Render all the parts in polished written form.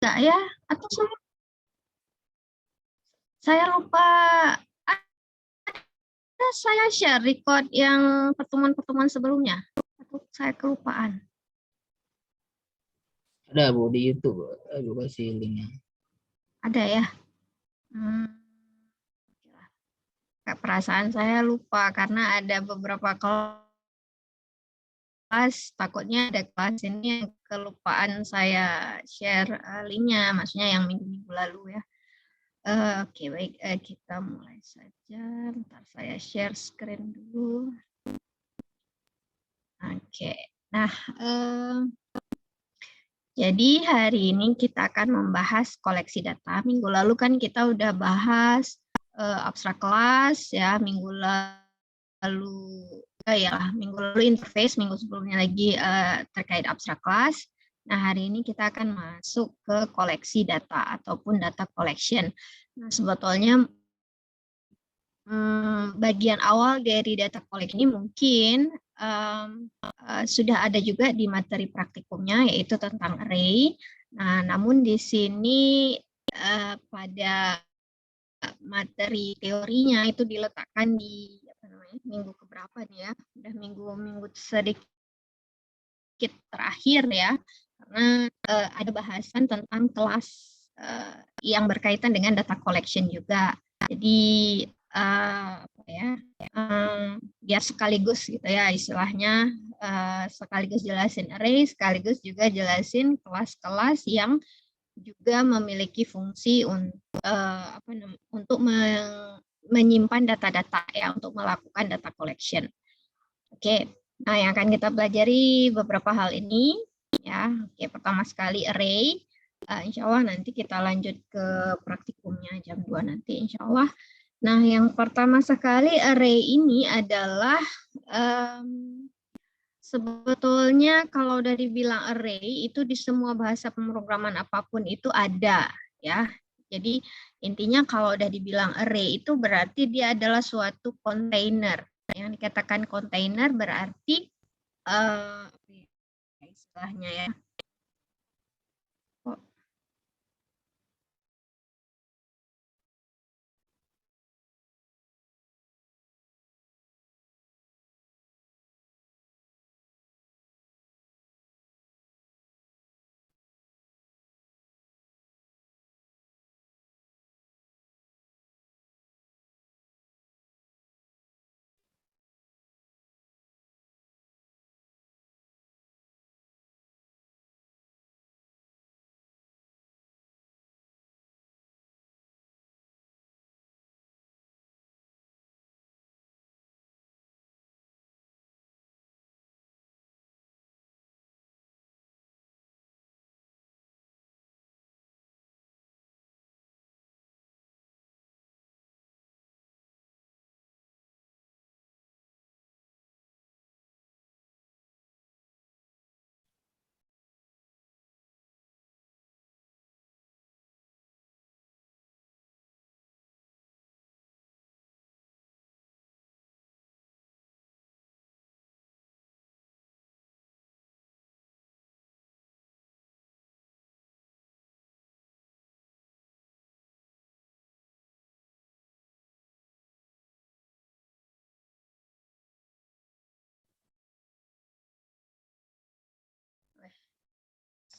Enggak ya? Atau saya lupa. Saya share record yang pertemuan-pertemuan sebelumnya. Atau saya kelupaan. Ada Bu di YouTube, aku kasih linknya. Ada ya? Perasaan saya lupa karena ada beberapa kelas, takutnya ada kelas ini yang kelupaan saya share linknya, maksudnya yang minggu-minggu lalu ya. Oke, baik, kita mulai saja. Bentar saya share screen dulu. Oke, nah jadi hari ini kita akan membahas koleksi data. Minggu lalu kan kita udah bahas abstrak kelas ya, minggu lalu interface, minggu sebelumnya lagi terkait abstrak kelas. Nah, hari ini kita akan masuk ke koleksi data ataupun data collection. Nah, sebetulnya bagian awal dari data collection ini mungkin sudah ada juga di materi praktikumnya, yaitu tentang array. Nah, namun di sini pada materi teorinya itu diletakkan di minggu keberapa nih ya? Udah minggu sedikit terakhir ya, karena ada bahasan tentang kelas yang berkaitan dengan data collection juga. Jadi biar sekaligus gitu ya istilahnya, sekaligus jelasin array, sekaligus juga jelasin kelas-kelas yang juga memiliki fungsi untuk menyimpan data-data ya, untuk melakukan data collection. Oke, nah yang akan kita pelajari beberapa hal ini ya. Oke, pertama sekali array. Insya Allah nanti kita lanjut ke praktikumnya jam 2 nanti insya Allah. Nah, yang pertama sekali array ini adalah sebetulnya kalau udah dibilang array itu di semua bahasa pemrograman apapun itu ada ya. Jadi intinya kalau udah dibilang array itu berarti dia adalah suatu kontainer. Yang dikatakan kontainer berarti istilahnya ya.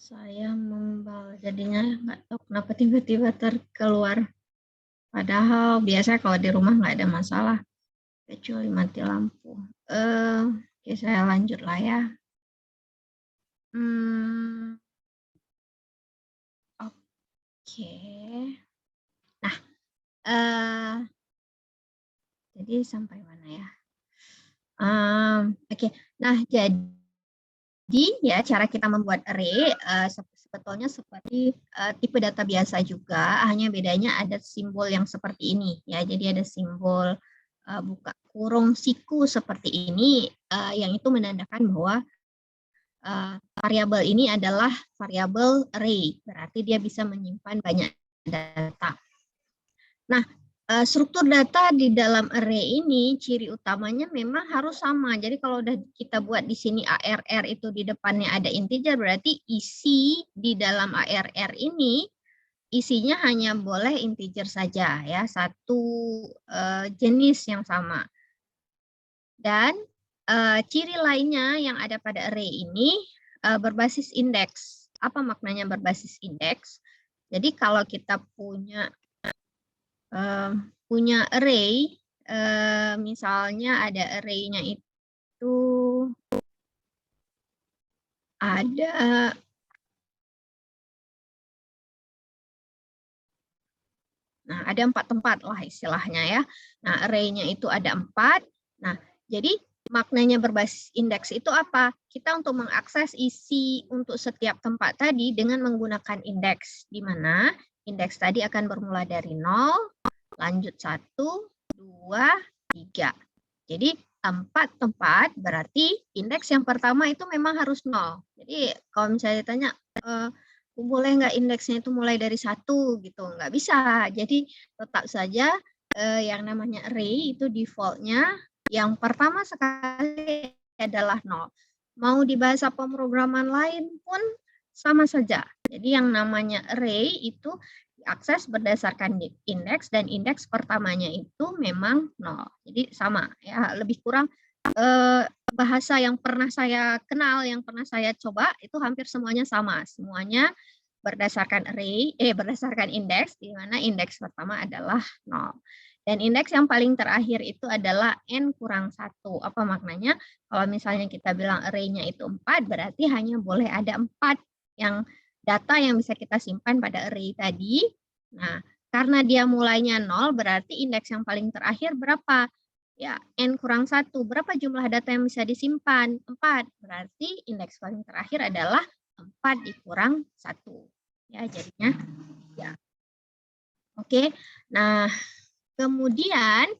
Saya jadinya nggak tahu kenapa tiba-tiba terkeluar. Padahal biasa kalau di rumah nggak ada masalah, kecuali mati lampu. Oke, saya lanjut lah ya. Oke. Nah, jadi sampai mana ya? Oke. Nah, jadi ya cara kita membuat array sebetulnya seperti tipe data biasa juga, hanya bedanya ada simbol yang seperti ini ya. Jadi ada simbol buka kurung siku seperti ini yang itu menandakan bahwa variabel ini adalah variabel array, berarti dia bisa menyimpan banyak data. Nah, struktur data di dalam array ini ciri utamanya memang harus sama. Jadi kalau udah kita buat di sini ARR itu di depannya ada integer, berarti isi di dalam ARR ini isinya hanya boleh integer saja ya, satu jenis yang sama. Dan ciri lainnya yang ada pada array ini berbasis indeks. Apa maknanya berbasis indeks? Jadi kalau kita punya array, misalnya ada array-nya itu ada ada 4 tempat lah istilahnya ya. Nah, array-nya itu ada 4. Nah, jadi maknanya berbasis indeks itu apa? Kita untuk mengakses isi untuk setiap tempat tadi dengan menggunakan indeks, di mana indeks tadi akan bermula dari 0, lanjut 1, 2, 3. Jadi 4 tempat berarti indeks yang pertama itu memang harus 0. Jadi kalau misalnya ditanya, boleh nggak indeksnya itu mulai dari 1 gitu? Nggak bisa. Jadi tetap saja yang namanya array itu defaultnya yang pertama sekali adalah 0. Mau di bahasa pemrograman lain pun sama saja. Jadi yang namanya array itu diakses berdasarkan indeks dan indeks pertamanya itu memang 0. Jadi sama ya, lebih kurang bahasa yang pernah saya kenal, yang pernah saya coba itu hampir semuanya sama. Semuanya berdasarkan array, berdasarkan indeks, di mana indeks pertama adalah 0. Dan indeks yang paling terakhir itu adalah n kurang 1. Apa maknanya? Kalau misalnya kita bilang array-nya itu 4, berarti hanya boleh ada 4 yang data yang bisa kita simpan pada array tadi. Nah, karena dia mulainya 0, berarti indeks yang paling terakhir berapa? Ya, n kurang 1. Berapa jumlah data yang bisa disimpan? 4. Berarti indeks paling terakhir adalah 4 dikurang 1. Ya, jadinya ya. Oke. Nah, kemudian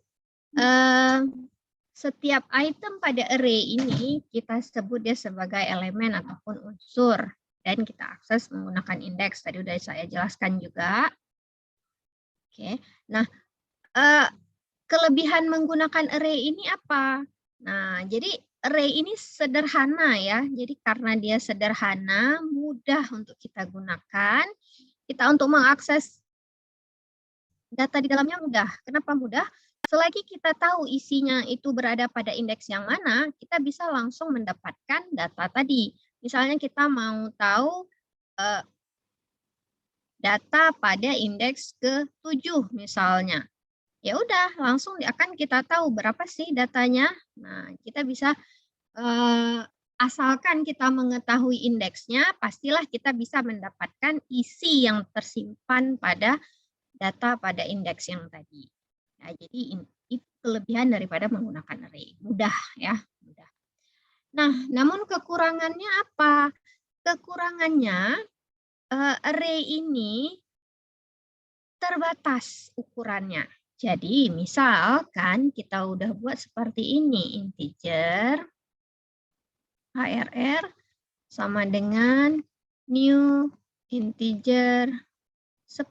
setiap item pada array ini kita sebut dia sebagai elemen ataupun unsur dan kita akses menggunakan indeks. Tadi udah saya jelaskan juga. Oke. Nah, kelebihan menggunakan array ini apa? Nah, jadi array ini sederhana ya. Jadi karena dia sederhana, mudah untuk kita gunakan. Kita untuk mengakses data di dalamnya mudah. Kenapa mudah? Selagi kita tahu isinya itu berada pada indeks yang mana, kita bisa langsung mendapatkan data tadi. Misalnya kita mau tahu data pada indeks ke-7 misalnya. Ya udah, langsung akan kita tahu berapa sih datanya. Nah, kita bisa asalkan kita mengetahui indeksnya, pastilah kita bisa mendapatkan isi yang tersimpan pada data pada indeks yang tadi. Ya, jadi itu kelebihan daripada menggunakan array. Mudah ya, mudah. Nah, namun kekurangannya apa? Kekurangannya array ini terbatas ukurannya. Jadi, misalkan kita udah buat seperti ini, integer ARR sama dengan new integer 10.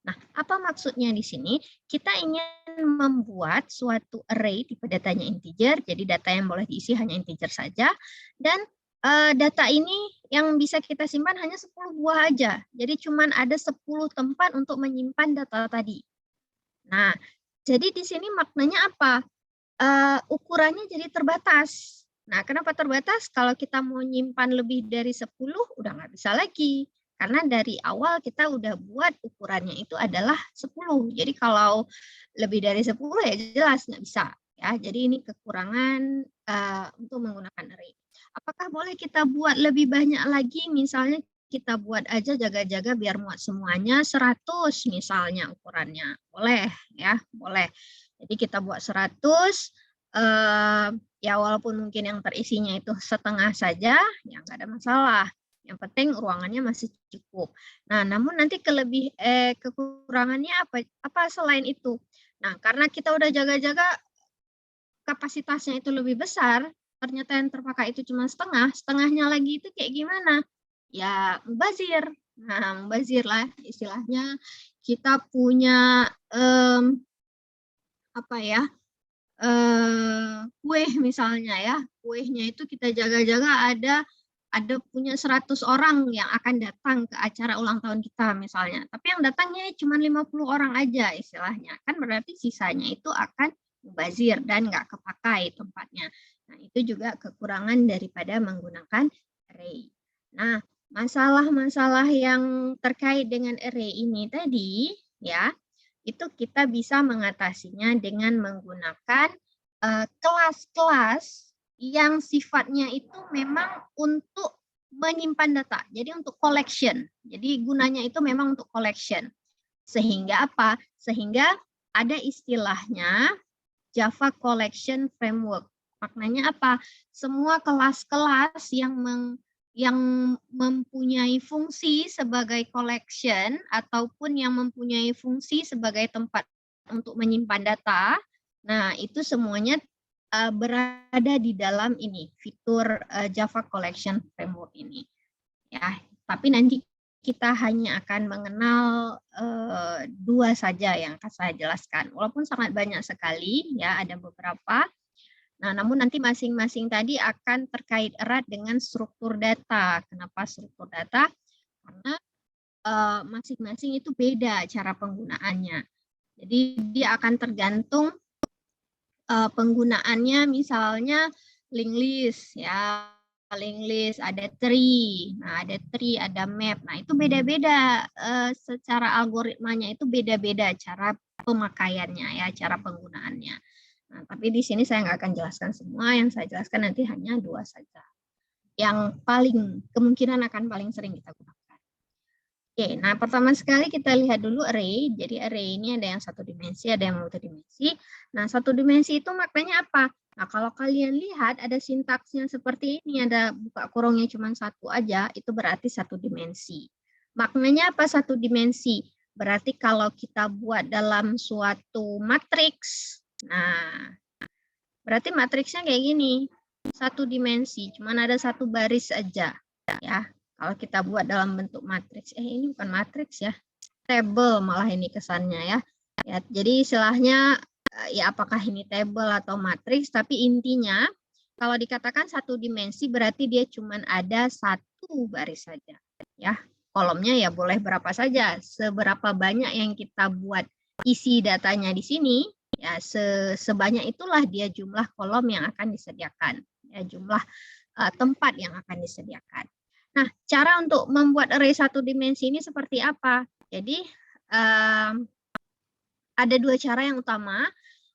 Nah, apa maksudnya di sini? Kita ingin membuat suatu array tipe datanya integer, jadi data yang boleh diisi hanya integer saja, dan data ini yang bisa kita simpan hanya 10 buah aja. Jadi cuma ada 10 tempat untuk menyimpan data tadi. Nah, jadi di sini maknanya apa? Ukurannya jadi terbatas. Nah, kenapa terbatas? Kalau kita mau nyimpan lebih dari 10, udah nggak bisa lagi. Karena dari awal kita udah buat ukurannya itu adalah 10. Jadi kalau lebih dari 10 ya jelas nggak bisa. Ya, jadi ini kekurangan untuk menggunakan array. Apakah boleh kita buat lebih banyak lagi? Misalnya kita buat aja jaga-jaga biar muat semuanya 100 misalnya ukurannya. Boleh ya, boleh. Jadi kita buat 100, ya walaupun mungkin yang terisinya itu setengah saja, ya nggak ada masalah. Yang penting ruangannya masih cukup. Nah, namun nanti kekurangannya apa selain itu? Nah, karena kita udah jaga-jaga kapasitasnya itu lebih besar, ternyata yang terpakai itu cuma setengah, setengahnya lagi itu kayak gimana? Ya, mubazir. Nah, mubazir lah istilahnya. kita punya apa ya, kue misalnya ya, kuenya itu kita jaga-jaga ada punya 100 orang yang akan datang ke acara ulang tahun kita misalnya. Tapi yang datangnya cuma 50 orang aja istilahnya. Kan berarti sisanya itu akan mubazir dan nggak kepakai tempatnya. Nah, itu juga kekurangan daripada menggunakan array. Nah, masalah-masalah yang terkait dengan array ini tadi ya, itu kita bisa mengatasinya dengan menggunakan kelas-kelas yang sifatnya itu memang untuk menyimpan data. Jadi untuk collection. Jadi gunanya itu memang untuk collection. Sehingga apa? Sehingga ada istilahnya Java Collection Framework. Maknanya apa? Semua kelas-kelas yang mempunyai fungsi sebagai collection ataupun yang mempunyai fungsi sebagai tempat untuk menyimpan data, nah itu semuanya berada di dalam ini fitur Java Collection Framework ini. Ya, tapi nanti kita hanya akan mengenal 2 saja yang akan saya jelaskan. Walaupun sangat banyak sekali, ya ada beberapa. Nah, namun nanti masing-masing tadi akan terkait erat dengan struktur data. Kenapa struktur data? Karena masing-masing itu beda cara penggunaannya. Jadi dia akan tergantung penggunaannya, misalnya linked list ya, linked list ada tree, nah ada tree, ada map, nah itu beda-beda secara algoritmanya itu beda-beda cara pemakaiannya ya, cara penggunaannya. Nah, tapi di sini saya nggak akan jelaskan semua, yang saya jelaskan nanti hanya 2 saja, yang paling kemungkinan akan paling sering kita gunakan. Oke, nah pertama sekali kita lihat dulu array. Jadi array ini ada yang 1 dimensi, ada yang multidimensi. Nah, 1 dimensi itu maknanya apa? Nah, kalau kalian lihat ada sintaksnya seperti ini, ada buka kurungnya cuma 1 aja, itu berarti 1 dimensi. Maknanya apa 1 dimensi? Berarti kalau kita buat dalam suatu matriks, nah berarti matriksnya kayak gini, 1 dimensi, cuma ada 1 baris aja, ya. Kalau kita buat dalam bentuk matriks, ini bukan matriks ya, table malah ini kesannya ya. Ya, jadi istilahnya ya apakah ini table atau matriks, tapi intinya kalau dikatakan 1 dimensi berarti dia cuma ada 1 baris saja, ya. Kolomnya ya boleh berapa saja, seberapa banyak yang kita buat isi datanya di sini, ya sebanyak itulah dia jumlah kolom yang akan disediakan, ya jumlah tempat yang akan disediakan. Nah, cara untuk membuat array 1 dimensi ini seperti apa? Jadi ada 2 cara yang utama.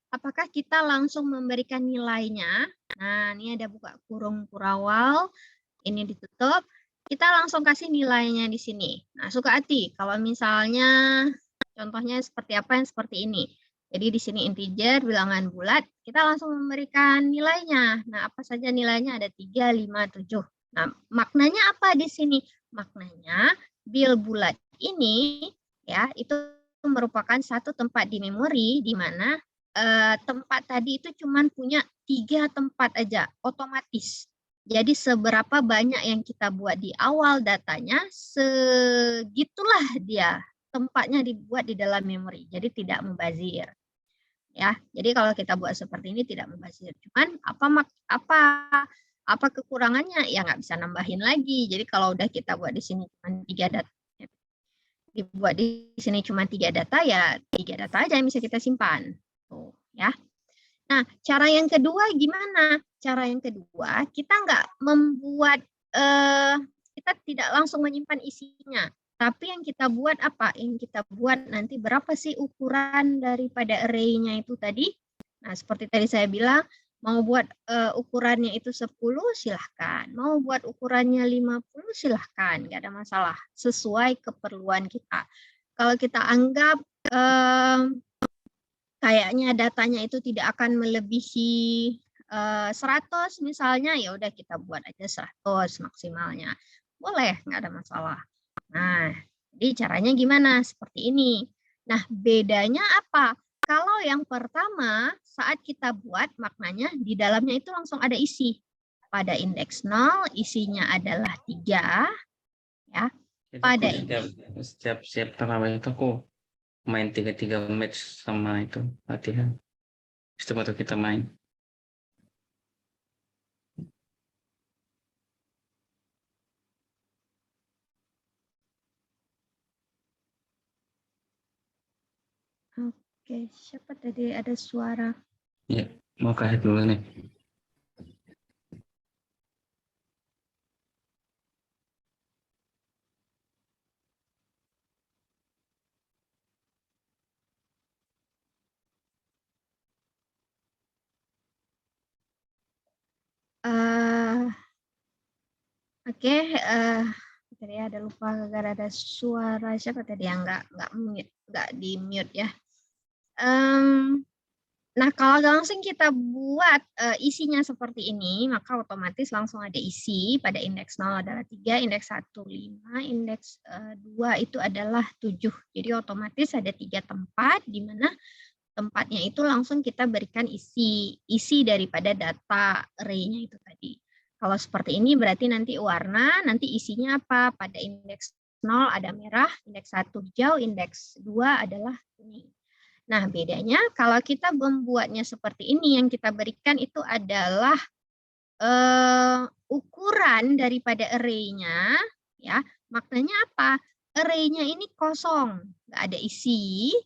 Apakah kita langsung memberikan nilainya? Nah, ini ada buka kurung kurawal, ini ditutup. Kita langsung kasih nilainya di sini. Nah, suka hati kalau misalnya contohnya seperti apa yang seperti ini. Jadi di sini integer, bilangan bulat, kita langsung memberikan nilainya. Nah, apa saja nilainya? Ada 3, 5, 7. Nah, maknanya apa di sini? Maknanya bil bulat ini ya itu merupakan satu tempat di memori di mana tempat tadi itu cuma punya 3 tempat aja otomatis. Jadi seberapa banyak yang kita buat di awal datanya, segitulah dia tempatnya dibuat di dalam memori. Jadi tidak mubazir. Ya, jadi kalau kita buat seperti ini tidak mubazir. Cuman apa kekurangannya? Ya nggak bisa nambahin lagi. Jadi kalau udah kita buat di sini cuma 3 data, dibuat di sini cuma 3 data, ya 3 data aja yang bisa kita simpan. Tuh, ya. Nah, cara yang kedua gimana? Cara yang kedua, kita nggak membuat, kita tidak langsung menyimpan isinya. Tapi yang kita buat apa? Yang kita buat nanti berapa sih ukuran daripada array-nya itu tadi? Nah, seperti tadi saya bilang, mau buat ukurannya itu 10, silahkan. Mau buat ukurannya 50, silahkan. Nggak ada masalah. Sesuai keperluan kita. Kalau kita anggap kayaknya datanya itu tidak akan melebihi 100 misalnya, ya udah kita buat aja 100 maksimalnya. Boleh, nggak ada masalah. Nah, jadi caranya gimana? Seperti ini. Nah, bedanya apa? Kalau yang pertama, saat kita buat, maknanya di dalamnya itu langsung ada isi. Pada indeks 0, isinya adalah 3. Ya. Pada setiap terawih itu aku main 3-3 match sama itu latihan. Itu baru kita main. Oke, siapa tadi ada suara? Ya, mau kasih dulu nih. Oke, tadi ada lupa gara ada suara siapa tadi yang nggak di mute ya. Nah, kalau langsung kita buat isinya seperti ini, maka otomatis langsung ada isi. Pada indeks 0 adalah 3, indeks 1 5, indeks 2 itu adalah 7. Jadi otomatis ada 3 tempat di mana tempatnya itu langsung kita berikan isi daripada data array-nya itu tadi. Kalau seperti ini berarti nanti warna, nanti isinya apa? Pada indeks 0 ada merah, indeks 1 hijau, indeks 2 adalah kuning. Nah, bedanya kalau kita membuatnya seperti ini, yang kita berikan itu adalah ukuran daripada array-nya, ya. Maknanya apa? Array-nya ini kosong, nggak ada isi.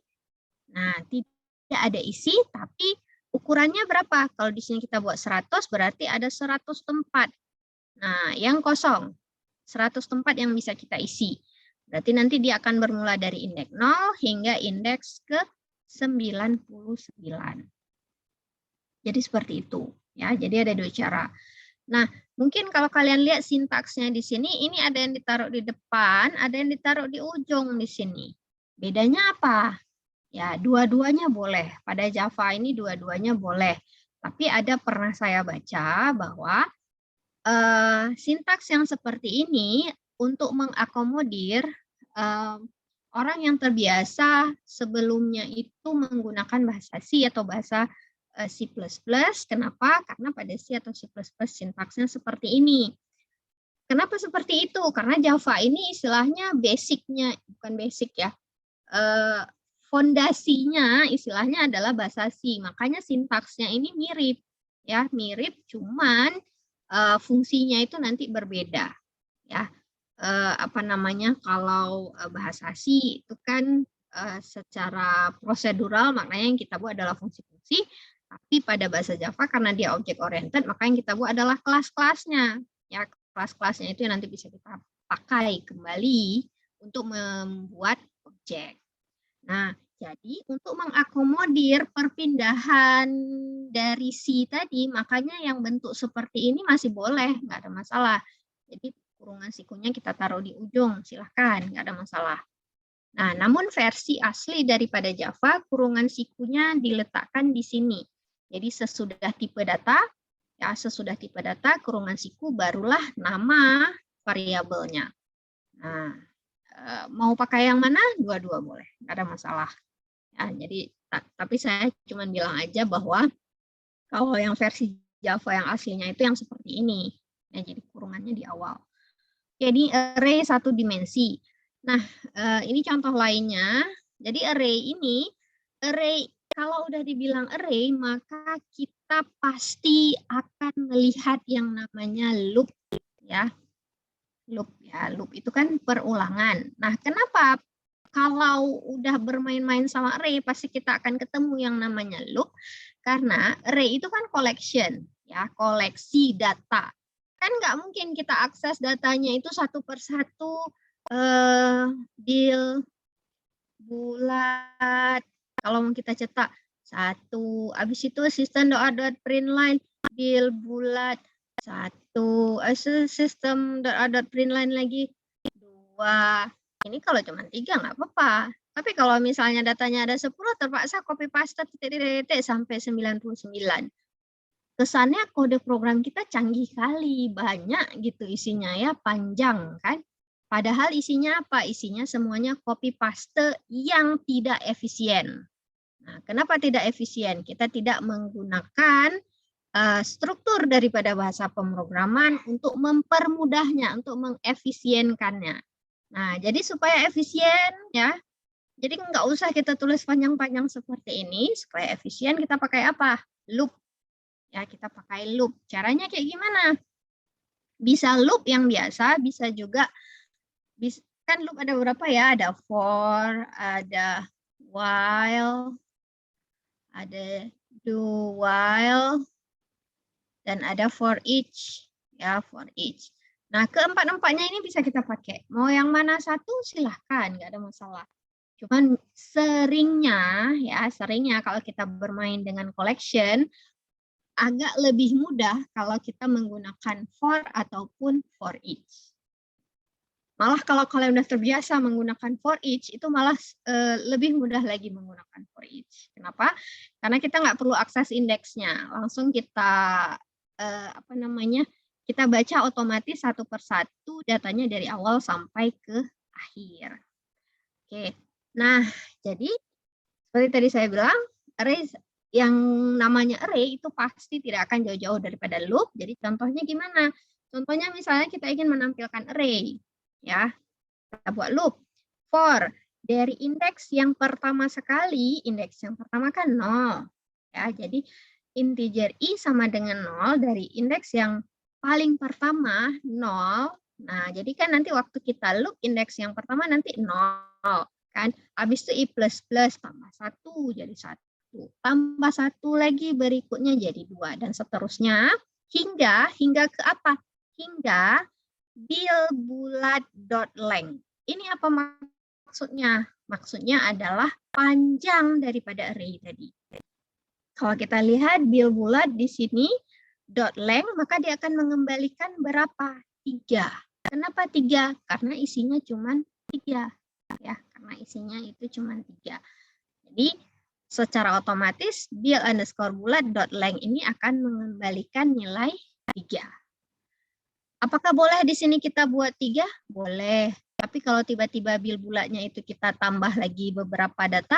Nah, tidak ada isi, tapi ukurannya berapa? Kalau di sini kita buat 100, berarti ada 100 tempat. Nah, yang kosong, 100 tempat yang bisa kita isi. Berarti nanti dia akan bermula dari indeks 0 hingga indeks ke 99. Jadi seperti itu ya. Jadi ada 2 cara. Nah, mungkin kalau kalian lihat sintaksnya di sini, ini ada yang ditaruh di depan, ada yang ditaruh di ujung di sini. Bedanya apa? Ya, dua-duanya boleh. Pada Java ini dua-duanya boleh. Tapi ada pernah saya baca bahwa sintaks yang seperti ini untuk mengakomodir orang yang terbiasa sebelumnya itu menggunakan bahasa C atau bahasa C++. Kenapa? Karena pada C atau C++ sintaksnya seperti ini. Kenapa seperti itu? Karena Java ini istilahnya basicnya, bukan basic ya, fondasinya istilahnya adalah bahasa C. Makanya sintaksnya ini mirip. Ya, mirip, cuman fungsinya itu nanti berbeda. Ya. Apa namanya, kalau bahasa C itu kan secara prosedural, maknanya yang kita buat adalah fungsi-fungsi, tapi pada bahasa Java karena dia object oriented, maka yang kita buat adalah kelas-kelasnya. Ya, kelas-kelasnya itu yang nanti bisa kita pakai kembali untuk membuat objek. Nah, jadi untuk mengakomodir perpindahan dari C tadi, makanya yang bentuk seperti ini masih boleh, nggak ada masalah. Jadi kurungan sikunya kita taruh di ujung, silahkan, nggak ada masalah. Nah, namun versi asli daripada Java, kurungan sikunya diletakkan di sini. Jadi sesudah tipe data, ya sesudah tipe data, kurungan siku barulah nama variabelnya. Nah, mau pakai yang mana? Dua-dua boleh, nggak ada masalah. Ya, jadi, tapi saya cuma bilang aja bahwa kalau yang versi Java yang aslinya itu yang seperti ini. Ya, jadi kurungannya di awal. Jadi array satu dimensi. Nah, ini contoh lainnya. Jadi array kalau udah dibilang array, maka kita pasti akan melihat yang namanya loop, ya. Loop itu kan perulangan. Nah, kenapa kalau udah bermain-main sama array pasti kita akan ketemu yang namanya loop? Karena array itu kan collection, ya, koleksi data. Kan nggak mungkin kita akses datanya itu satu persatu, bil, bulat. Kalau mau kita cetak satu, habis itu system.out.println bil bulat satu, system .out.println lagi 2. Ini kalau cuma 3 nggak apa-apa. Tapi kalau misalnya datanya ada 10, terpaksa copy paste titik-titik sampai 99. Kesannya kode program kita canggih kali, banyak gitu isinya ya, panjang kan. Padahal isinya apa? Isinya semuanya copy paste yang tidak efisien. Nah, kenapa tidak efisien? Kita tidak menggunakan struktur daripada bahasa pemrograman untuk mempermudahnya, untuk mengefisienkannya. Nah, jadi supaya efisien ya, Jadi nggak usah kita tulis panjang-panjang seperti ini. Supaya efisien kita pakai apa? Loop. Ya, kita pakai loop. Caranya kayak gimana? Bisa loop yang biasa, bisa juga, kan loop ada berapa ya? Ada for, ada while, ada do while, dan ada for each. Ya, for each. Nah, keempat-empatnya ini bisa kita pakai. Mau yang mana satu silahkan, nggak ada masalah. Cuman seringnya kalau kita bermain dengan collection, agak lebih mudah kalau kita menggunakan for ataupun for each. Malah kalau kalian udah terbiasa menggunakan for each, itu malah lebih mudah lagi menggunakan for each. Kenapa? Karena kita nggak perlu akses indeksnya. Langsung kita kita baca otomatis satu persatu datanya dari awal sampai ke akhir. Oke. Nah, jadi seperti tadi saya bilang, array yang namanya array itu pasti tidak akan jauh-jauh daripada loop. Jadi contohnya gimana? Contohnya misalnya kita ingin menampilkan array. Ya, kita buat loop. For, dari indeks yang pertama sekali, indeks yang pertama kan 0. Ya, jadi integer i sama dengan 0 dari indeks yang paling pertama 0. Nah, jadi kan nanti waktu kita loop indeks yang pertama nanti 0 kan. Habis itu i plus plus tambah 1 jadi 1. Tambah 1 lagi berikutnya jadi 2 dan seterusnya hingga ke apa? Hingga bil_bulat.length. Ini apa maksudnya? Maksudnya adalah panjang daripada array tadi. Kalau kita lihat bil_bulat di sini .length, maka dia akan mengembalikan berapa? 3. Kenapa 3? Karena isinya cuma 3. Ya, karena isinya itu cuma 3. Jadi secara otomatis bil_bulat.length ini akan mengembalikan nilai 3. Apakah boleh di sini kita buat 3? Boleh. Tapi kalau tiba-tiba bil bulatnya itu kita tambah lagi beberapa data,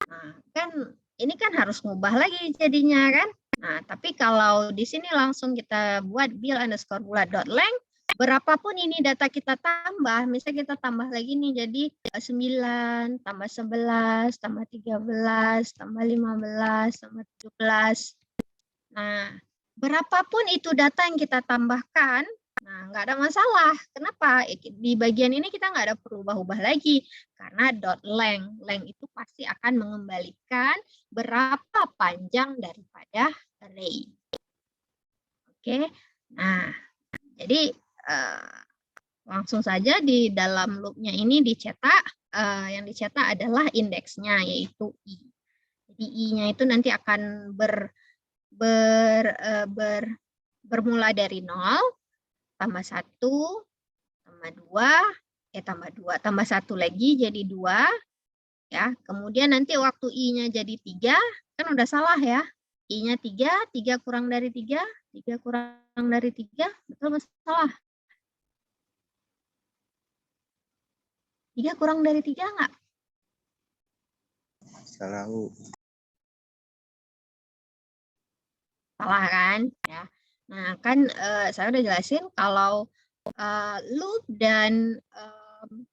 nah kan ini kan harus ngubah lagi jadinya kan. Nah, tapi kalau di sini langsung kita buat bil_bulat.length, berapapun ini data kita tambah, misalnya kita tambah lagi nih jadi 9, tambah 11, tambah 13, tambah 15, tambah 17. Nah, berapapun itu data yang kita tambahkan, nah, nggak ada masalah. Kenapa? Di bagian ini kita nggak ada perlu ubah-ubah lagi. Karena .length. Length itu pasti akan mengembalikan berapa panjang daripada array. Oke. Nah, jadi langsung saja di dalam loop-nya ini dicetak. Yang dicetak adalah indeksnya, yaitu i. Jadi i-nya itu nanti akan bermula dari 0, tambah 1, tambah 2, tambah 1 lagi jadi 2. Ya, kemudian nanti waktu i-nya jadi 3, kan udah salah ya. I-nya 3, 3 kurang dari 3, 3 kurang dari 3, betul nggak salah? 3 kurang dari 3 nggak? Salah. Salah kan? Ya. Nah, kan saya udah jelasin kalau loop dan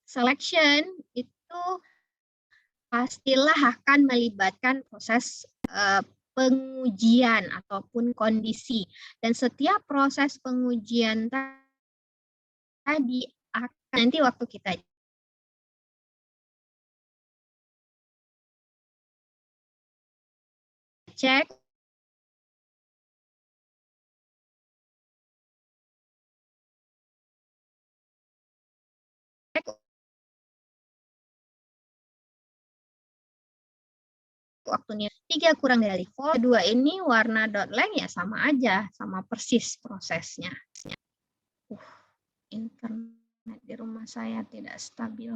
selection itu pastilah akan melibatkan proses pengujian ataupun kondisi. Dan setiap proses pengujian tadi akan nanti waktu kita cek waktunya 3 kurang dari 4, 2 ini warna .length ya sama aja, sama persis prosesnya. Internet di rumah saya tidak stabil.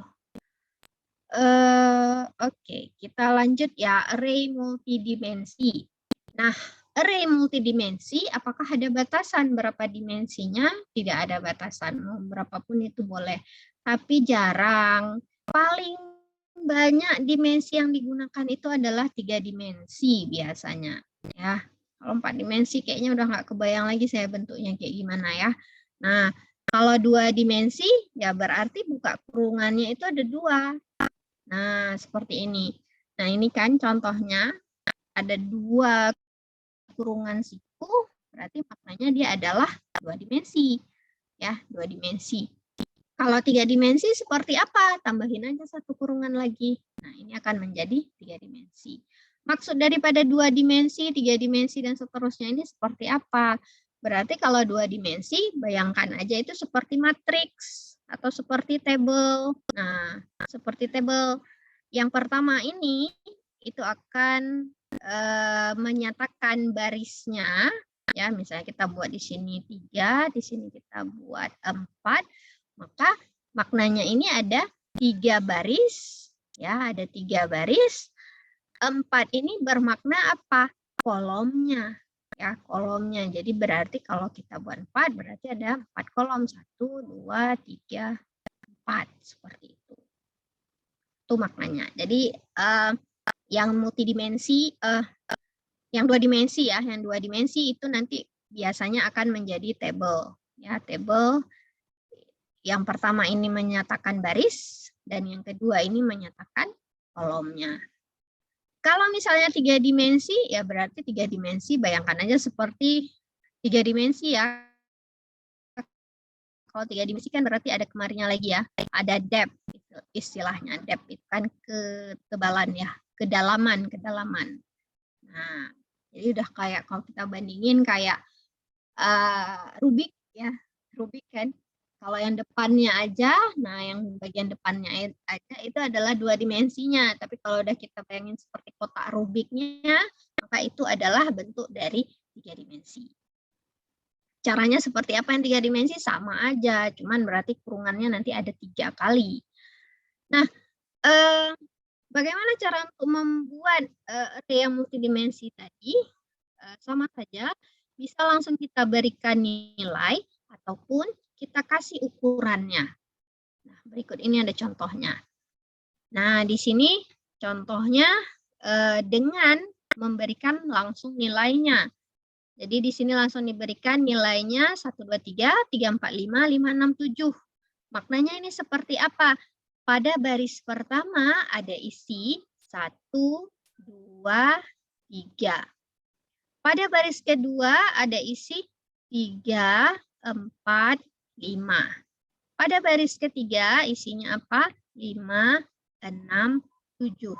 Oke, kita lanjut ya, array multidimensi. Nah, array multidimensi, apakah ada batasan berapa dimensinya? Tidak ada batasan, mau berapapun itu boleh. Tapi jarang. Paling banyak dimensi yang digunakan itu adalah 3 dimensi biasanya. Ya, kalau 4 dimensi kayaknya udah nggak kebayang lagi saya bentuknya kayak gimana ya. Nah, kalau 2 dimensi ya berarti buka kurungannya itu ada 2. Nah, seperti ini. Nah, ini kan contohnya ada 2 kurungan siku, berarti maknanya dia adalah 2 dimensi. Ya, 2 dimensi. Kalau 3 dimensi seperti apa? Tambahin aja 1 kurungan lagi. Nah, ini akan menjadi 3 dimensi. Maksud daripada 2 dimensi, 3 dimensi, dan seterusnya ini seperti apa? Berarti kalau 2 dimensi, bayangkan aja itu seperti matriks atau seperti tabel. Nah, seperti tabel. Yang pertama ini, itu akan menyatakan barisnya. Ya, misalnya kita buat di sini 3, di sini kita buat 4. Maka maknanya ini ada 3 baris, ya, ada 3 baris. 4 ini bermakna apa? Kolomnya, ya, kolomnya. Jadi berarti kalau kita buat 4, berarti ada 4 kolom. 1, 2, 3, 4, seperti itu. Itu maknanya. Jadi yang multidimensi, yang 2 dimensi ya, yang 2 dimensi itu nanti biasanya akan menjadi tabel, ya, tabel. Yang pertama ini menyatakan baris, dan yang kedua ini menyatakan kolomnya. Kalau misalnya 3 dimensi, ya berarti 3 dimensi, bayangkan aja seperti 3 dimensi ya. Kalau 3 dimensi kan berarti ada kemarinnya lagi ya, ada depth, istilahnya depth itu kan ketebalan ya, kedalaman. Nah, jadi udah kayak kalau kita bandingin kayak Rubik ya, Rubik kan. Kalau yang depannya aja, nah yang bagian depannya aja itu adalah 2 dimensinya. Tapi kalau udah kita bayangin seperti kotak Rubiknya, maka itu adalah bentuk dari 3 dimensi. Caranya seperti apa yang 3 dimensi? Sama aja, cuman berarti kurungannya nanti ada 3 kali. Nah, bagaimana cara untuk membuat array yang multidimensi tadi? Sama saja, bisa langsung kita berikan nilai ataupun kita kasih ukurannya. Nah, berikut ini ada contohnya. Nah, di sini contohnya dengan memberikan langsung nilainya. Jadi di sini langsung diberikan nilainya 1, 2, 3, 4, 5, 5, 6, 7. Maknanya ini seperti apa? Pada baris pertama ada isi 1, 2, 3. Pada baris kedua ada isi 3, 4, 5. Pada baris ketiga isinya apa? 5, 6, 7.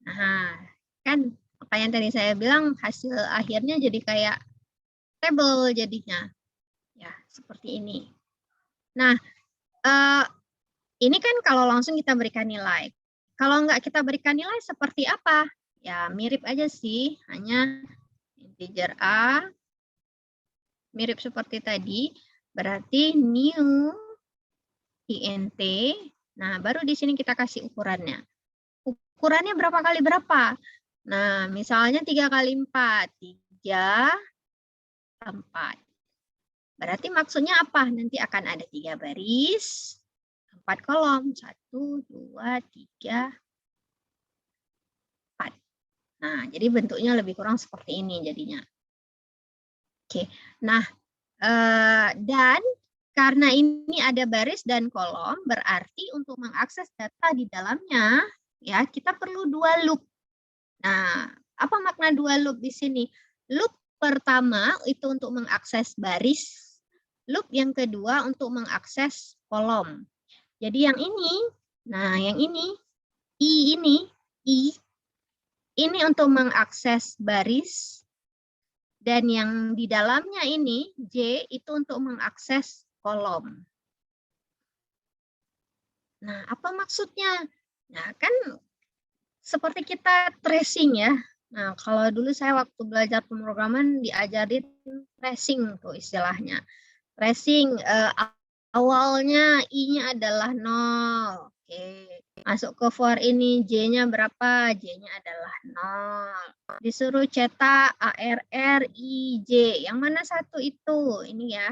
Nah, kan apa yang tadi saya bilang, hasil akhirnya jadi kayak tabel jadinya. Ya, seperti ini. Nah, ini kan kalau langsung kita berikan nilai. Kalau nggak kita berikan nilai seperti apa? Ya, mirip aja sih, hanya integer A, mirip seperti tadi, berarti new int. Nah, baru di sini kita kasih ukurannya. Ukurannya berapa kali berapa? Nah, misalnya 3 kali 4, 3, 4. Berarti maksudnya apa? Nanti akan ada 3 baris, 4 kolom. 1, 2, 3, 4. Nah, jadi bentuknya lebih kurang seperti ini jadinya. Oke, nah, dan karena ini ada baris dan kolom, berarti untuk mengakses data di dalamnya, ya kita perlu 2 loop. Nah, apa makna 2 loop di sini? Loop pertama itu untuk mengakses baris, loop yang kedua untuk mengakses kolom. Jadi yang ini, nah yang ini, I ini untuk mengakses baris, dan yang di dalamnya ini, J, itu untuk mengakses kolom. Nah, apa maksudnya? Nah, kan seperti kita tracing ya. Nah, kalau dulu saya waktu belajar pemrograman diajarin tracing tuh istilahnya. Tracing awalnya I-nya adalah 0. Oke. Masuk ke for ini J-nya berapa? J-nya adalah 0. Disuruh cetak ARR IJ. Yang mana satu itu? Ini ya.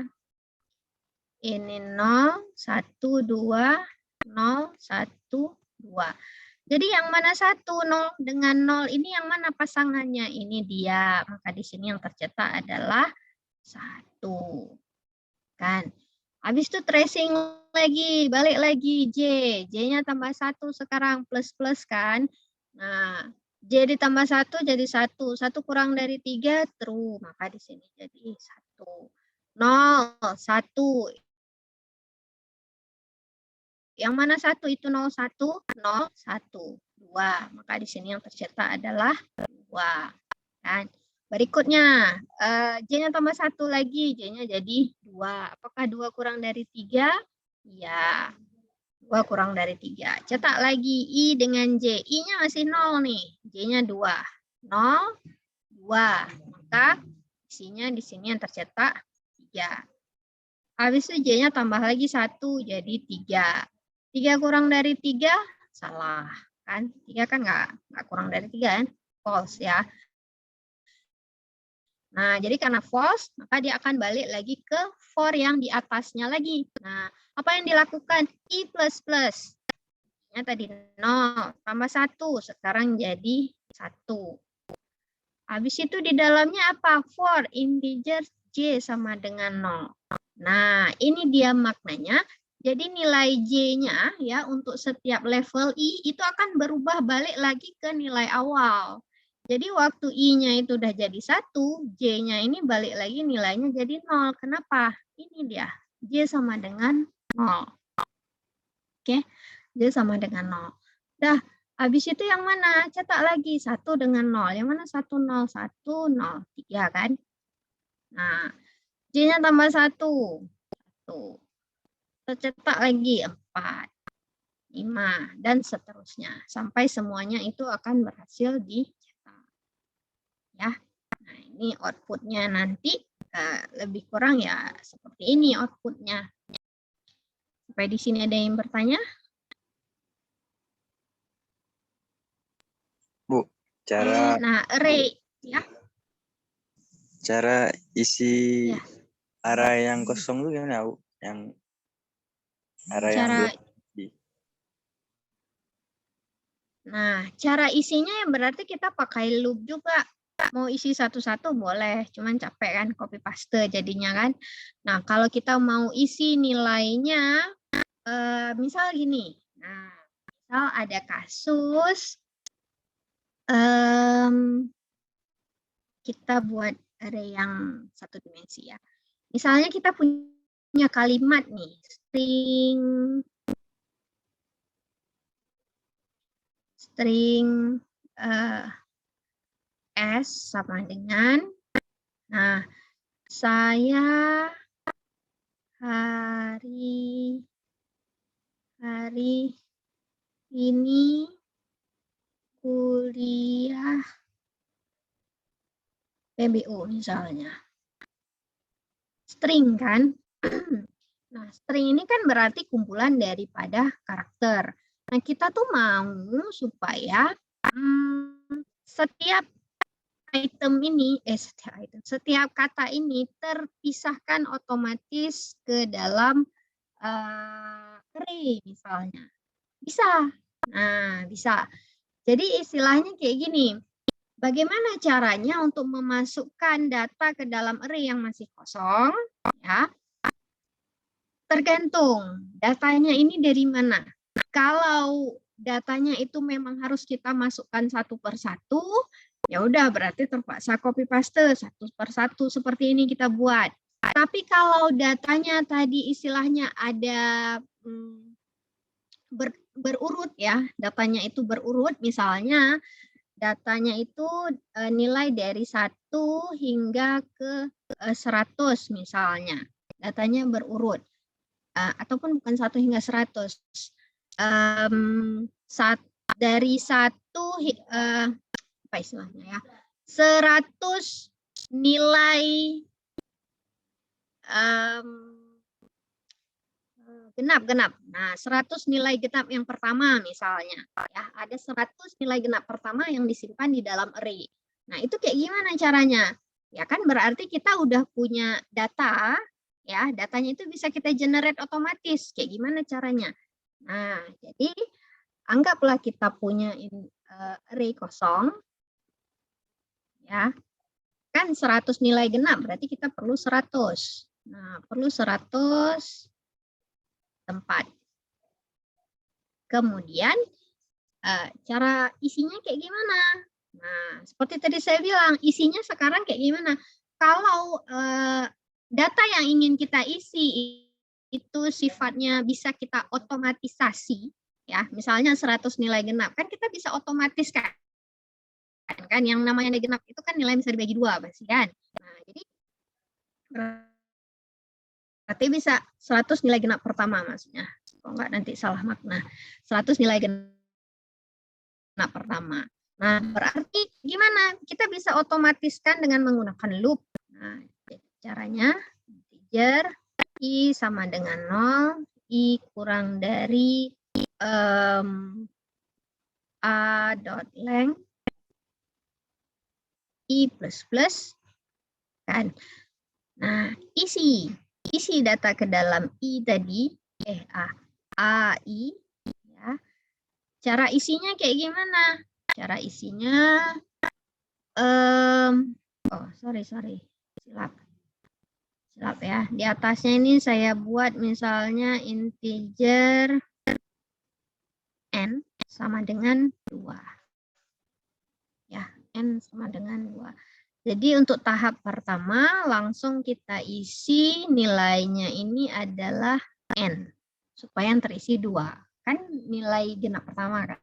Ini 0, 1, 2, 0, 1, 2. Jadi yang mana 1, 0 dengan 0 ini yang mana pasangannya? Ini dia. Maka di sini yang tercetak adalah 1. Kan? Habis itu tracing lagi, balik lagi J. J-nya tambah 1 sekarang plus-plus kan. Nah, J ditambah 1 jadi 1. 1 kurang dari 3 true. Maka di sini jadi 1. 0, 1. Yang mana 1 itu 0, 1, 0, 1, 2. Maka di sini yang tercetak adalah 2. Kan? Berikutnya, J-nya tambah 1 lagi, J-nya jadi 2. Apakah 2 kurang dari 3? Ya, 2 kurang dari 3. Cetak lagi I dengan J. I-nya masih 0 nih, J-nya 2. 0, 2. Maka isinya di sini yang tercetak 3. Habis itu J-nya tambah lagi 1, jadi 3. 3 kurang dari 3, salah. Kan? 3 kan nggak kurang dari 3 kan? False ya. Nah, jadi karena false, maka dia akan balik lagi ke for yang di atasnya lagi. Nah, apa yang dilakukan? I plus. Nya tadi 0, tambah 1, sekarang jadi 1. Habis itu di dalamnya apa? For integer J sama dengan 0. Nah, ini dia maknanya. Jadi nilai J-nya ya untuk setiap level I itu akan berubah balik lagi ke nilai awal. Jadi waktu I-nya itu udah jadi 1, J-nya ini balik lagi nilainya jadi 0. Kenapa? Ini dia, J sama dengan 0. Oke, J sama dengan 0. Dah, habis itu yang mana? Cetak lagi 1 dengan 0. Yang mana 1, 0, 1, 0, 3 kan? Nah, J-nya tambah 1. 1. Tercetak lagi 4. 5, dan seterusnya. Sampai semuanya itu akan berhasil dicetak. Ya, nah ini outputnya nanti lebih kurang ya seperti ini outputnya. Sampai di sini ada yang bertanya? Bu, cara Nah, array ya. cara isi Ya. array yang kosong itu gimana, Bu? Yang array yang Cara, belum diisi. nah, cara isinya yang berarti kita pakai loop juga. Mau isi satu-satu boleh, cuman capek kan copy paste jadinya kan. Nah, kalau kita mau isi nilainya, misal gini. Nah, misal ada kasus kita buat array yang satu dimensi ya. Misalnya kita punya kalimat nih, string S sama dengan, nah, saya hari ini kuliah PBU misalnya. String kan? Nah, string ini kan berarti kumpulan daripada karakter. Nah, kita tuh mau supaya setiap item ini, setiap kata ini terpisahkan otomatis ke dalam array misalnya. Bisa. Nah, bisa. Jadi istilahnya kayak gini. Bagaimana caranya untuk memasukkan data ke dalam array yang masih kosong? Ya. Tergantung datanya ini dari mana. Kalau datanya itu memang harus kita masukkan satu per satu, ya udah berarti terpaksa copy paste satu per satu seperti ini kita buat. Tapi kalau datanya tadi istilahnya ada berurut ya, datanya itu berurut, misalnya datanya itu nilai dari 1 hingga ke 100 misalnya. Datanya berurut. Ataupun bukan 1 hingga 100. Dari 1 apa istilahnya ya? 100 nilai genap. Nah, 100 nilai genap yang pertama misalnya. Ya, ada 100 nilai genap pertama yang disimpan di dalam array. Nah, itu kayak gimana caranya? Ya kan berarti kita udah punya data, ya, datanya itu bisa kita generate otomatis. Kayak gimana caranya? Nah, jadi anggaplah kita punya array kosong. Ya. Kan 100 nilai genap berarti kita perlu 100. Nah, perlu 100 tempat. Kemudian cara isinya kayak gimana? Nah, seperti tadi saya bilang, isinya sekarang kayak gimana? Kalau data yang ingin kita isi itu sifatnya bisa kita otomatisasi, ya, misalnya 100 nilai genap, kan kita bisa otomatis kan yang namanya nilai genap itu kan nilai bisa dibagi 2 pasti kan. Nah, jadi berarti bisa 100 nilai genap pertama maksudnya. Kok enggak nanti salah makna. 100 nilai genap pertama. Nah, berarti gimana? Kita bisa otomatiskan dengan menggunakan loop. Nah, caranya integer i sama dengan 0, i kurang dari a dot length i plus plus kan. Nah, isi data ke dalam i tadi ai ya. Cara isinya kayak gimana? Cara isinya sorry silap ya. Di atasnya ini saya buat misalnya integer n sama dengan 2. Ya, n sama dengan 2. Jadi untuk tahap pertama langsung kita isi nilainya ini adalah n supaya yang terisi 2. Kan nilai genap pertama kan.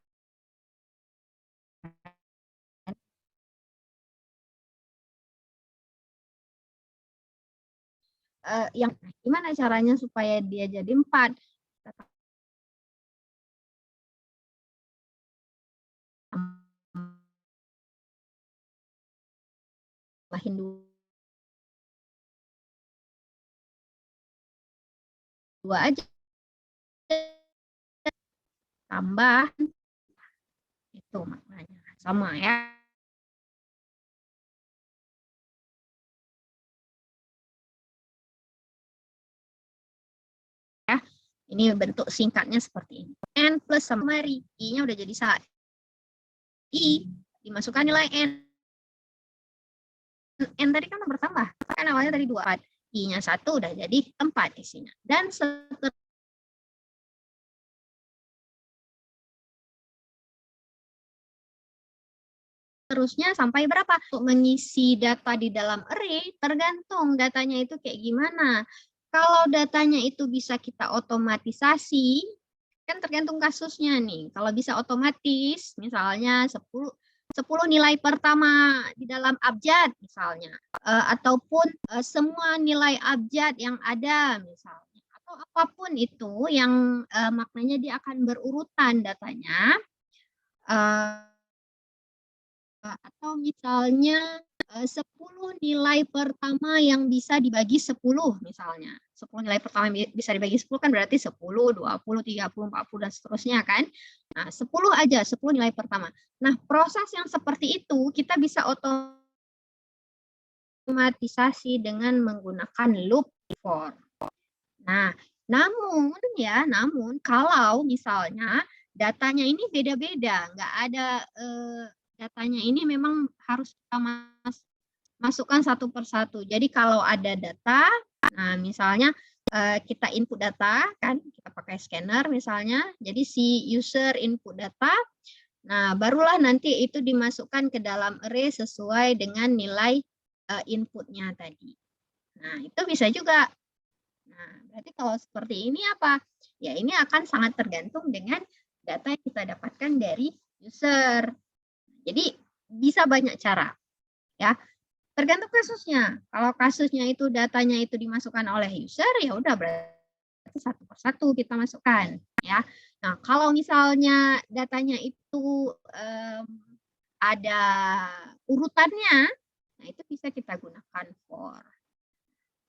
Yang gimana caranya supaya dia jadi 4? Tambahin 2 aja. Tambah itu maknanya. Sama ya. Ini bentuk singkatnya seperti ini. N plus sama I-nya udah jadi 1. I dimasukkan nilai N. N tadi kan bertambah. Kan awalnya dari 2. I-nya 1 udah jadi 4 isinya. Dan seterusnya sampai berapa? Untuk mengisi data di dalam array, tergantung datanya itu kayak gimana. Kalau datanya itu bisa kita otomatisasi, kan tergantung kasusnya nih. Kalau bisa otomatis, misalnya 10 nilai pertama di dalam abjad misalnya, ataupun semua nilai abjad yang ada misalnya, atau apapun itu yang maknanya dia akan berurutan datanya, atau misalnya 10 nilai pertama yang bisa dibagi 10 misalnya. 10 nilai pertama bisa dibagi 10 kan berarti 10, 20, 30, 40 dan seterusnya kan. Nah, 10 aja, 10 nilai pertama. Nah, proses yang seperti itu kita bisa otomatisasi dengan menggunakan loop for. Nah, namun kalau misalnya datanya ini beda-beda, nggak ada datanya ini memang harus kita masukkan satu persatu. Jadi kalau ada data, nah misalnya kita input data, kan kita pakai scanner misalnya, jadi si user input data, nah barulah nanti itu dimasukkan ke dalam array sesuai dengan nilai inputnya tadi. Nah itu bisa juga. Nah berarti kalau seperti ini apa? Ya ini akan sangat tergantung dengan data yang kita dapatkan dari user. Jadi bisa banyak cara, ya. Tergantung kasusnya. Kalau kasusnya itu datanya itu dimasukkan oleh user, ya udah berarti satu persatu kita masukkan, ya. Nah, kalau misalnya datanya itu ada urutannya, nah itu bisa kita gunakan for.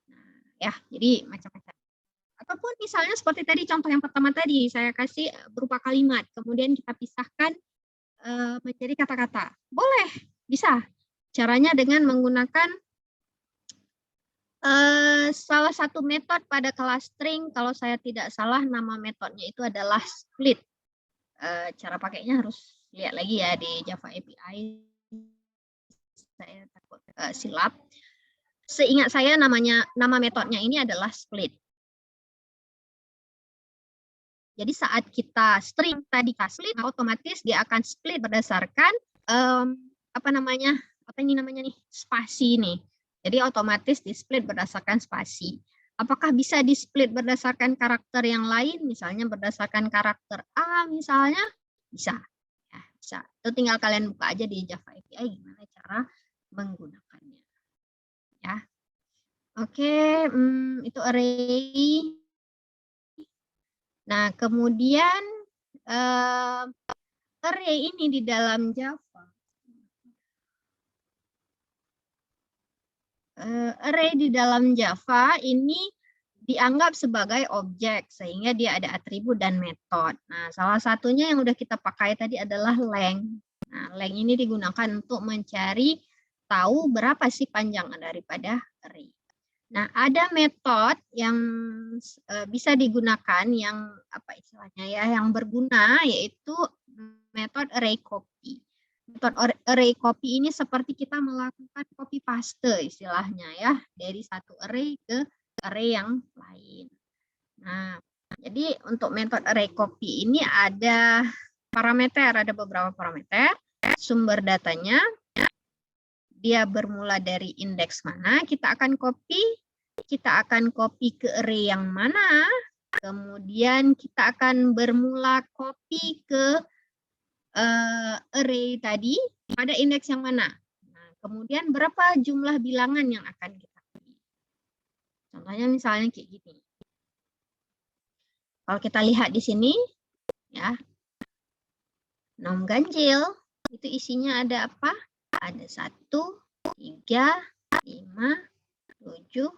Nah, ya, jadi macam-macam. Ataupun misalnya seperti tadi contoh yang pertama tadi saya kasih berupa kalimat, kemudian kita pisahkan menjadi kata-kata. Boleh, bisa. Caranya dengan menggunakan salah satu metode pada kelas string, kalau saya tidak salah nama metodenya itu adalah split. Cara pakainya harus lihat lagi ya di Java API. Saya takut silap. Seingat saya nama metodenya ini adalah split. Jadi saat kita string tadi split, otomatis dia akan split berdasarkan spasi nih. Jadi otomatis di split berdasarkan spasi. Apakah bisa di split berdasarkan karakter yang lain, misalnya berdasarkan karakter A misalnya, bisa. Ya, bisa. Itu tinggal kalian buka aja di Java API gimana cara menggunakannya. Ya. Oke, itu array. Nah, kemudian array ini di dalam Java. Array di dalam Java ini dianggap sebagai objek sehingga dia ada atribut dan metode. Nah, salah satunya yang udah kita pakai tadi adalah length. Nah, length ini digunakan untuk mencari tahu berapa sih panjang daripada array. Nah, ada metode yang bisa digunakan yang apa istilahnya ya, yang berguna, yaitu metode array copy. Metode array copy ini seperti kita melakukan copy paste istilahnya ya, dari satu array ke array yang lain. Nah, jadi untuk metode array copy ini ada parameter, ada beberapa parameter. Sumber datanya, dia bermula dari indeks mana, kita akan copy ke array yang mana, kemudian kita akan bermula copy ke array tadi pada indeks yang mana. Nah, kemudian berapa jumlah bilangan yang akan kita pilih. Contohnya misalnya kayak gini. Kalau kita lihat di sini, ya, nom ganjil, itu isinya ada apa? Ada 1, 3, 5, 7,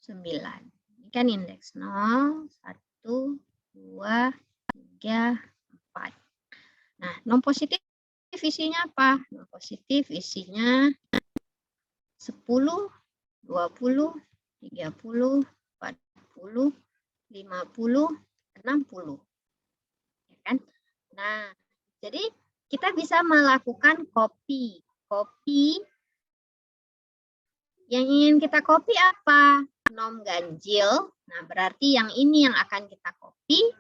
9. Ini kan indeks 0, 1, 2, 3, 4. Nah, non positif isinya apa? Non positif isinya 10, 20, 30, 40, 50, 60. Ya kan? Nah, jadi kita bisa melakukan copy. Copy yang ingin kita copy apa? Nom ganjil. Nah, berarti yang ini yang akan kita copy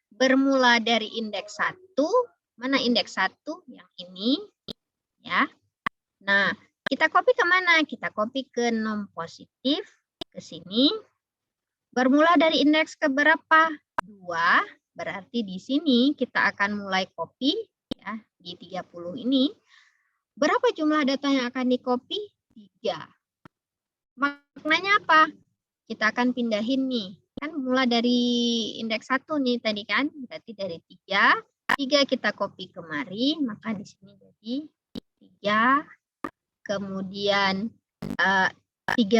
bermula dari indeks 1. Mana indeks 1? Yang ini. Ya. Nah, kita copy ke mana? Kita copy ke nom positif, ke sini. Bermula dari indeks ke berapa? 2. Berarti di sini kita akan mulai copy. Ya, di 30 ini. Berapa jumlah data yang akan di-copy? 3. Maknanya apa? Kita akan pindahin nih. Kan mulai dari indeks 1 nih tadi kan. Berarti dari 3. 3 kita copy kemari, maka di sini jadi 3. Kemudian 3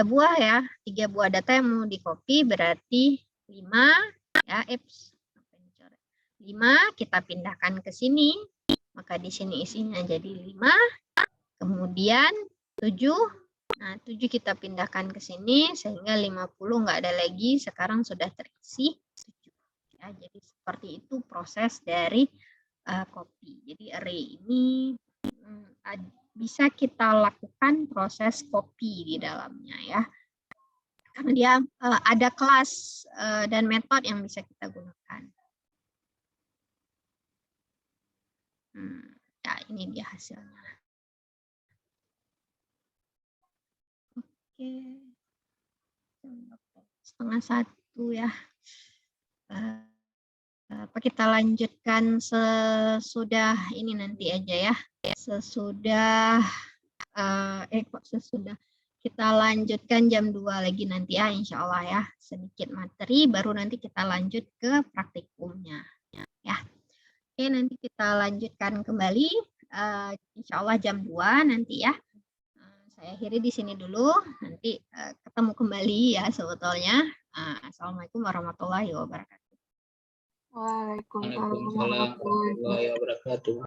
buah ya. 3 buah data yang mau di-copy berarti 5. Ya, 5 kita pindahkan ke sini. Maka di sini isinya jadi 5. Kemudian 7. Nah, 7 kita pindahkan ke sini sehingga 50 nggak ada lagi, sekarang sudah terisi 7. Ya, jadi seperti itu proses dari copy. Jadi array ini bisa kita lakukan proses copy di dalamnya ya. Karena dia ada kelas dan metode yang bisa kita gunakan. Ya, ini dia hasilnya. Oke. 12:30 ya. Apa kita lanjutkan sesudah ini nanti aja ya. Sesudah kita lanjutkan jam 2 lagi nanti ya, insya Allah ya. Sedikit materi baru nanti kita lanjut ke praktikumnya ya. Oke, nanti kita lanjutkan kembali insya Allah jam 2 nanti ya. Saya akhiri di sini dulu, nanti ketemu kembali ya sebetulnya. Assalamualaikum warahmatullahi wabarakatuh. Waalaikumsalam warahmatullahi wabarakatuh.